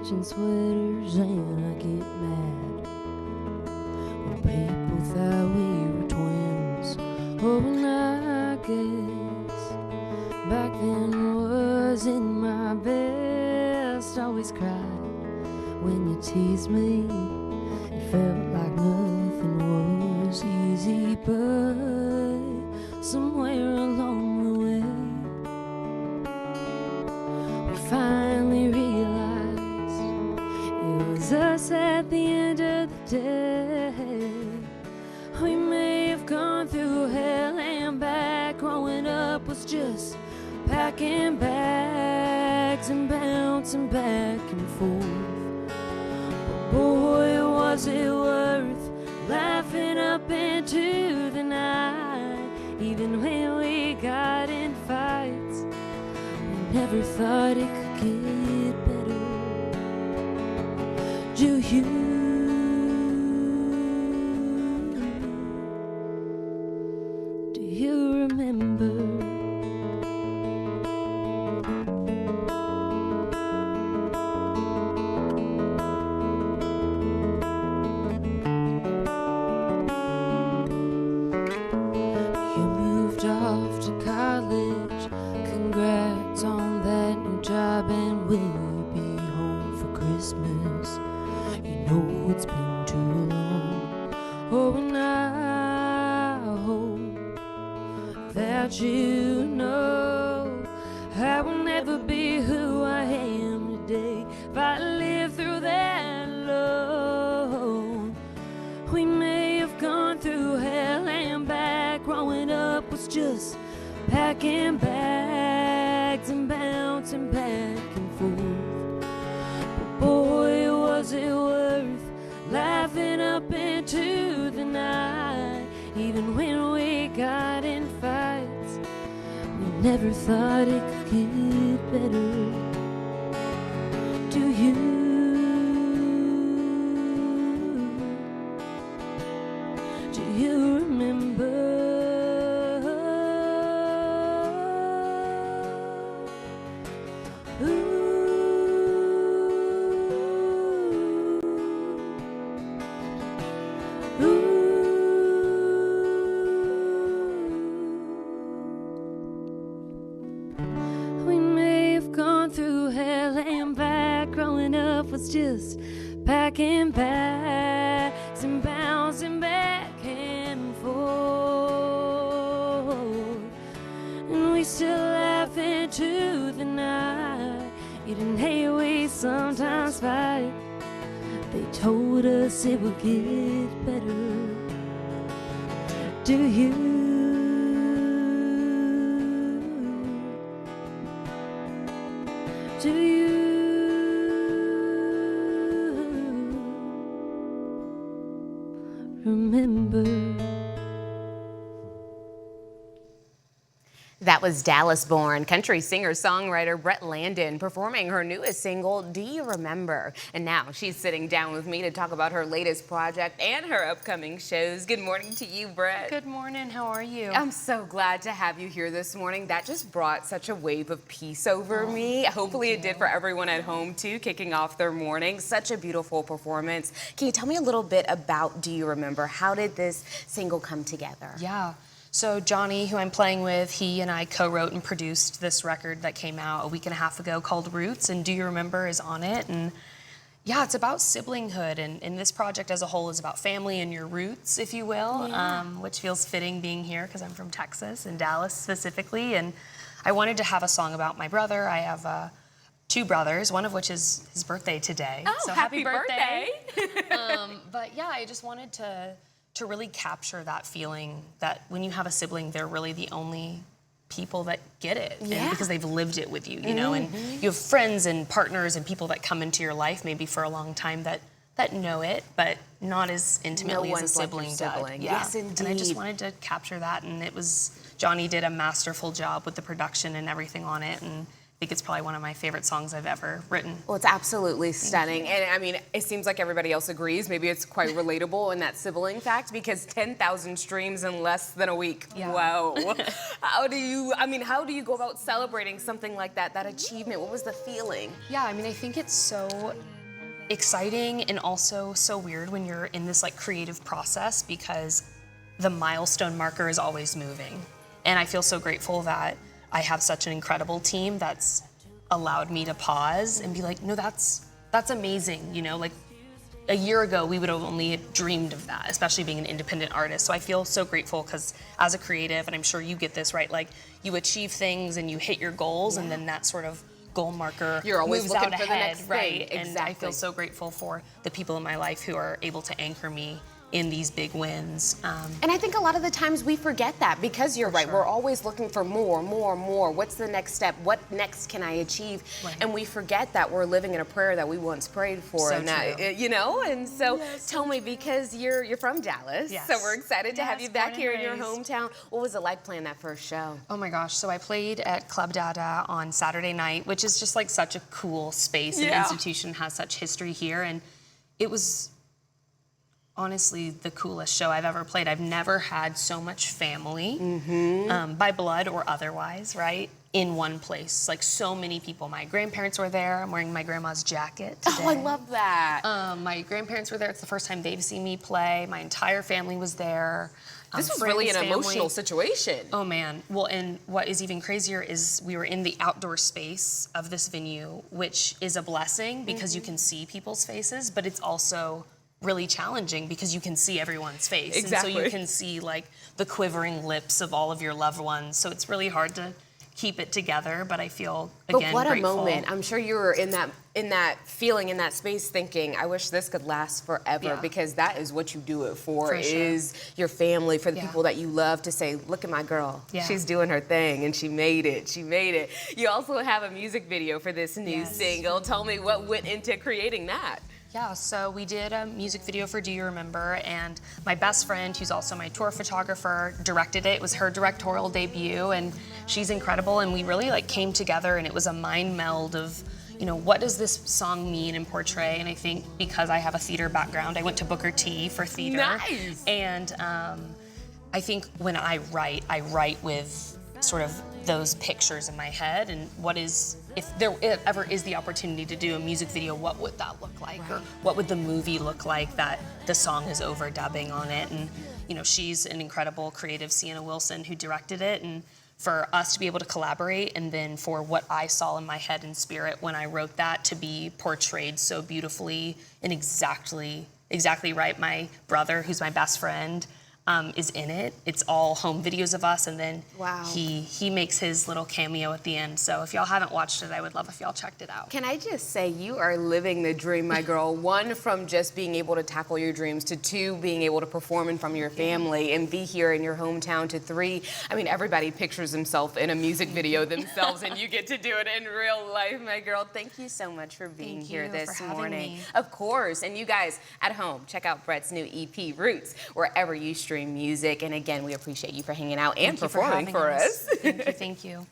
matching sweaters, and I get mad when people thought we were twins. Oh, and I guess back then was in my best. Always cried when you teased me. It felt like nothing was easy, but somewhere along the way we finally realized it was us at the end of the day. We may have gone through hell and back. Growing up was just packing bags and bouncing back and forth. But boy, was it worth laughing up into the night. Even when we got in fights, we never thought it could get better. Do you remember? You moved off to college. Congrats on that new job, and will you be home for Christmas? You know it's been too long. Oh, and I hope that you know I will never be who I am today if I live through that alone. We may have gone through hell and back. Growing up was just packing bags and bouncing back and forth. But boy, was it worth laughing up into the night. Even when we got in fights, we never thought it could get better. Do you remember? We may have gone through hell and back. Growing up was just packing bags and bouncing back and forth. And we still laugh into the night. Even hey, we sometimes fight. They told us it would get better. Do you remember? That was Dallas-born country singer-songwriter Brett Landin performing her newest single, Do You Remember? And now she's sitting down with me to talk about her latest project and her upcoming shows. Good morning to you, Brett. Good morning. How are you? I'm so glad to have you here this morning. That just brought such a wave of peace over me. Hopefully it did for everyone at home too, kicking off their morning. Such a beautiful performance. Can you tell me a little bit about Do You Remember? How did this single come together? Yeah. So Johnny, who I'm playing with, he and I co-wrote and produced this record that came out a week and a half ago called Roots, and Do You Remember is on it. And yeah, it's about siblinghood, and this project as a whole is about family and your roots, if you will, which feels fitting being here because I'm from Texas and Dallas specifically. And I wanted to have a song about my brother. I have two brothers, one of which is his birthday today. Oh, so happy birthday. But yeah, I just wanted to really capture that feeling that when you have a sibling, they're really the only people that get it. Yeah. And because they've lived it with you, you know, and you have friends and partners and people that come into your life maybe for a long time that know it, but not as intimately as a sibling does. Yeah. Yes, indeed. And I just wanted to capture that, and Johnny did a masterful job with the production and everything on it, and I think it's probably one of my favorite songs I've ever written. Well, it's absolutely stunning. And I mean, it seems like everybody else agrees. Maybe it's quite relatable in that sibling fact, because 10,000 streams in less than a week. Yeah. Wow. How do you go about celebrating something like that achievement? What was the feeling? Yeah, I mean, I think it's so exciting and also so weird when you're in this like creative process because the milestone marker is always moving. And I feel so grateful that I have such an incredible team that's allowed me to pause and be like, no, that's amazing. You know, like a year ago, we would have only dreamed of that, especially being an independent artist. So I feel so grateful because as a creative, and I'm sure you get this, right? Like you achieve things and you hit your goals and then that sort of goal marker You're always moves looking out for the ahead, next thing. right? Exactly. And I feel so grateful for the people in my life who are able to anchor me in these big wins. And I think a lot of the times we forget that because you're right. sure. We're always looking for more, more, more. What's the next step? What next can I achieve? Right. And we forget that we're living in a prayer that we once prayed for. So and that, true. you know, and so tell me, because you're from Dallas, Yes. so we're excited to have Yes, you back born here and in your raised. hometown. What was it like playing that first show? Oh my gosh, so I played at Club Dada on Saturday night, which is just like such a cool space. Yeah. An institution has such history here, and it was honestly the coolest show I've ever played. I've never had so much family, by blood or otherwise, right, in one place. Like so many people. My grandparents were there. I'm wearing my grandma's jacket today. Oh, I love that. My grandparents were there. It's the first time they've seen me play. My entire family was there. This was really an friends, emotional family. situation. Oh man. Well, and what is even crazier is we were in the outdoor space of this venue, which is a blessing because you can see people's faces, but it's also really challenging because you can see everyone's face. Exactly. And so you can see like the quivering lips of all of your loved ones. So it's really hard to keep it together, but I feel, again, But what grateful. a moment. I'm sure you were in that feeling, in that space thinking, I wish this could last forever, Yeah. because that is what you do it for For sure. is your family, for the Yeah. people that you love, to say, look at my girl. Yeah. She's doing her thing and she made it. She made it. You also have a music video for this new Yes. single. Tell me what went into creating that. Yeah, so we did a music video for Do You Remember, and my best friend, who's also my tour photographer, directed it. It was her directorial debut, and she's incredible, and we really like came together, and it was a mind meld of, you know, what does this song mean and portray? And I think because I have a theater background, I went to Booker T for theater. Nice. And I think when I write with sort of those pictures in my head, and what is, if there ever is the opportunity to do a music video, what would that look like? Or what would the movie look like that the song is overdubbing on it? And, you know, she's an incredible creative, Sienna Wilson, who directed it, and for us to be able to collaborate, and then for what I saw in my head and spirit when I wrote that to be portrayed so beautifully and exactly right. My brother, who's my best friend, is in it. It's all home videos of us, and then Wow. he makes his little cameo at the end. So if y'all haven't watched it, I would love if y'all checked it out. Can I just say, you are living the dream, my girl. One, from just being able to tackle your dreams, to two, being able to perform in front of your family and be here in your hometown, to three, I mean, everybody pictures himself in a music video themselves, and you get to do it in real life, my girl. Thank you so much for being Thank here you this for having morning. me. Of course. And you guys at home, check out Brett's new EP, Roots, wherever you stream music. And again, we appreciate you for hanging out and Thank you performing having for us. us. Thank you.